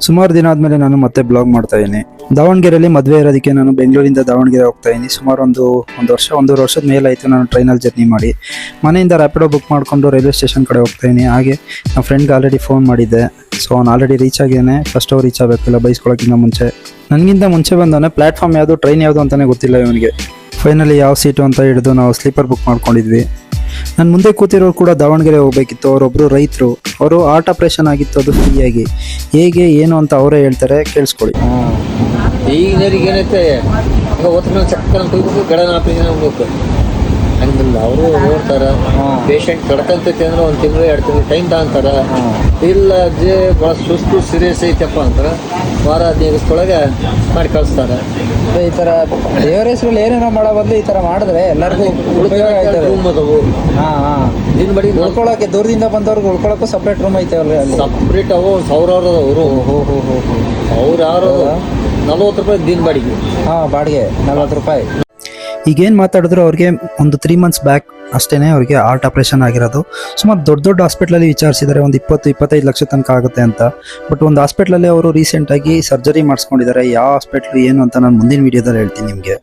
ಸುಮಾರು ದಿನ ಆದಮೇಲೆ ನಾನು ಮತ್ತೆ ಬ್ಲಾಗ್ ಮಾಡ್ತಾ ಇದ್ದೀನಿ. ದಾವಣಗೆರೆಯಲ್ಲಿ ಮದುವೆ ಇರೋದಕ್ಕೆ ನಾನು ಬೆಂಗಳೂರಿಂದ ದಾವಣಗೆರೆ ಹೋಗ್ತಾ ಇದ್ದೀನಿ. ಸುಮಾರು ಒಂದೂವರೆ ವರ್ಷದ ಮೇಲೆ ಆಯಿತು ನಾನು ಟ್ರೈನಲ್ಲಿ ಜರ್ನಿ ಮಾಡಿ. ಮನೆಯಿಂದ ರ್ಯಾಪಿಡೋ ಬುಕ್ ಮಾಡಿಕೊಂಡು ರೈಲ್ವೆ ಸ್ಟೇಷನ್ ಕಡೆ ಹೋಗ್ತಾ ಇದ್ದೀನಿ. ಹಾಗೆ ನಮ್ಮ ಫ್ರೆಂಡ್ಗೆ ಆಲ್ರೆಡಿ ಫೋನ್ ಮಾಡಿದ್ದೆ. ಸೊ ಅವ್ನು ಆಲ್ರೆಡಿ ರೀಚ್ ಆಗಿದ್ದಾನೆ. ಫಸ್ಟ್ ಅವ್ರು ರೀಚ್ ಆಗಬೇಕಿಲ್ಲ ಬೈಸ್ಕೊಳ್ಳೋಕ್ಕಿಂತ ಮುಂಚೆ. ನನಗಿಂತ ಮುಂಚೆ ಬಂದವನೇ. ಪ್ಲ್ಯಾಟ್ಫಾರ್ಮ್ ಯಾವುದು, ಟ್ರೈನ್ ಯಾವುದು ಅಂತಲೇ ಗೊತ್ತಿಲ್ಲ ಇವನಿಗೆ. ಫೈನಲಿ ಯಾವ ಸೀಟು ಅಂತ ಹಿಡಿದು ನಾವು ಸ್ಲೀಪರ್ ಬುಕ್ ಮಾಡ್ಕೊಂಡಿದ್ವಿ. ನನ್ನ ಮುಂದೆ ಕೂತಿರೋರು ಕೂಡ ದಾವಣಗೆರೆ ಹೋಗಬೇಕಿತ್ತು. ಅವರೊಬ್ಬರು ರೈತರು. ಅವರು ಆರ್ಟ್ ಆಪ್ರೇಷನ್ ಆಗಿತ್ತು, ಅದು ಫ್ರೀಯಾಗಿ. ಹೇಗೆ ಏನು ಅಂತ ಅವರೇ ಹೇಳ್ತಾರೆ, ಕೇಳಿಸ್ಕೊಳ್ಳಿ. ಈಗಿನವ್ರಿಗೆ ಏನೈತೆ, ಈಗ ಒತ್ತಡ ಚಕ್ಕನ ಹೋಗ್ಬೇಕು, ಗಡನ ಆಪ್ರೇಷನ್ ಹೋಗ್ಬೇಕು ಹಂಗಿಲ್ಲ. ಅವರು ನೋಡ್ತಾರೆ ಪೇಷಂಟ್ ಕಡ್ಕಂತೈತೆ ಅಂದ್ರೆ 1 ತಿಂಗಳು 2 ತಿಂಗಳು ಟೈಮ್ ತಗೊಂತಾರೆ. ಇಲ್ಲ ಅಜ್ಜಿ ಭಾಳ ಸುಸ್ತು ಸೀರಿಯಸ್ ಐತಪ್ಪ ಅಂತಾರೆ, ವಾರ 15 ದಿವಸದೊಳಗೆ ಮಾಡಿ ಕಳಿಸ್ತಾರೆ. ಈ ಥರ ದೇವರ ಹೆಸರಲ್ಲಿ ಏನೇನೋ ಮಾಡೋ ಬದಲು ಈ ಥರ ಮಾಡಿದ್ರೆ ಎಲ್ಲರಿಗೂ ಉಪಯೋಗ ಆಯ್ತದೆ. ರೂಮ್ ಅದಾವು, ದಿನ ಬಡಿ ಉಳ್ಕೊಳಕ್ಕೆ ದೂರದಿಂದ ಬಂದವ್ರಿಗೆ ಉಳ್ಕೊಳಕ್ಕೂ ಸಪ್ರೇಟ್ ರೂಮ್ ಐತೆ ಅಲ್ಲಿ ಸಪ್ರೇಟ್ ಅವು. ಸಾವಿರಾರು ಅವರು ಅವ್ರು ಯಾರು 40 ರೂಪಾಯಿ ದಿನ ಬಾಡಿಗೆ. ಬಾಡಿಗೆ 40 ರೂಪಾಯಿ. ಈಗೇನು ಮಾತಾಡಿದ್ರು ಅವ್ರಿಗೆ ಒಂದು 3 months ಬ್ಯಾಕ್ ಅಷ್ಟೇ ಅವ್ರಿಗೆ ಆರ್ಟ್ ಆಪ್ರೇಷನ್ ಆಗಿರೋದು. ಸುಮಾರು ದೊಡ್ಡ ಹಾಸ್ಪಿಟ್ಲಲ್ಲಿ ವಿಚಾರಿಸಿದ್ದಾರೆ, ಒಂದು 20-25 ಲಕ್ಷ ತನಕ ಆಗುತ್ತೆ ಅಂತ. ಬಟ್ ಒಂದು ಹಾಸ್ಪಿಟ್ಲಲ್ಲಿ ಅವರು ರೀಸೆಂಟಾಗಿ ಸರ್ಜರಿ ಮಾಡಿಸ್ಕೊಂಡಿದ್ದಾರೆ. ಯಾವ ಹಾಸ್ಪಿಟ್ಲು ಏನು ಅಂತ ನಾನು ಮುಂದಿನ ವೀಡಿಯೋದಲ್ಲಿ ಹೇಳ್ತೀನಿ ನಿಮಗೆ.